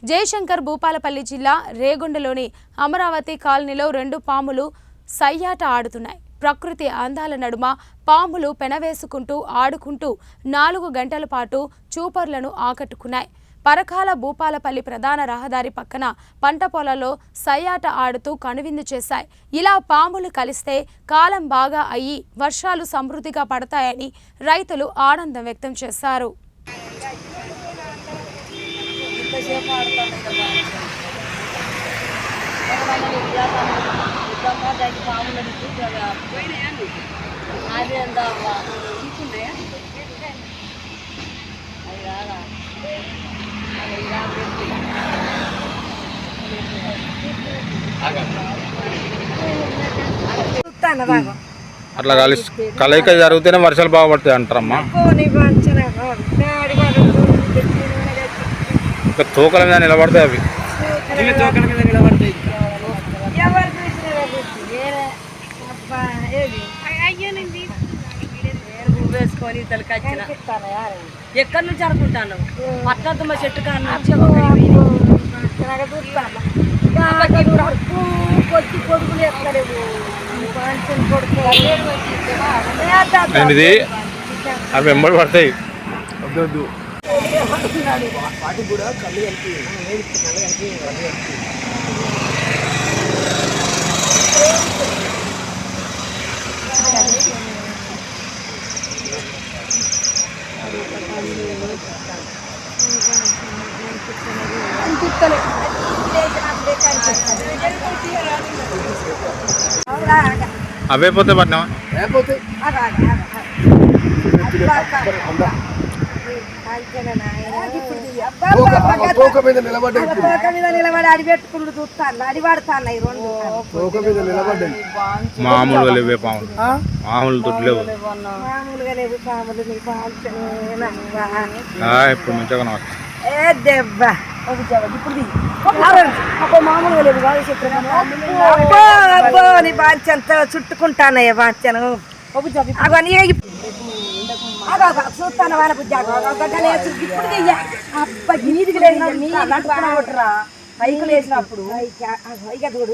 జయశంకర్ భూపాలపల్లి జిల్లా రేగొండలోని అమరావతి కాలనీలో 2 పాములు సయ్యాట ఆడుతున్నాయి. ప్రకృతి అందాల నడుమ పాములు పెనవేసుకుంటూ ఆడుకుంటూ 4 గంటల పాటు చూపర్లను ఆకట్టుకున్నాయి. పరకాల భూపాలపల్లి ప్రధాన రహదారి పక్కన పంట పొలాల్లో సయ్యాట ఆడుతూ కనువిందు చేశాయి. ఇలా పాములు కలిస్తే కాలం బాగా అయ్యి వర్షాలు సమృద్ధిగా పడతాయని రైతులు ఆనందం వ్యక్తం చేశారు. అట్లా కలయిక జరిగితేనే వర్షాలు బాగా పడతాయి అంటారమ్మా. తోకల మీద నిలబడతాయి అవి. వేసుకొని తలకొచ్చిన ఎక్కడి నుంచి అనుకుంటాను పట్టద్దు మా చెట్టు కొడుకులు ఎక్కలేవు ఇది అవి వెంబడి పడతాయి. అవే పోతే పట్టినా మామూలుగా లేవే పాములు, మామూలు దుడ్లేవు. ఇప్పుడు మంచిగా బాంచంత చుట్టుకుంటానయ్య బాంచను చూస్తాను వాళ్ళ పైకులు వేసినప్పుడు ఇక చూడు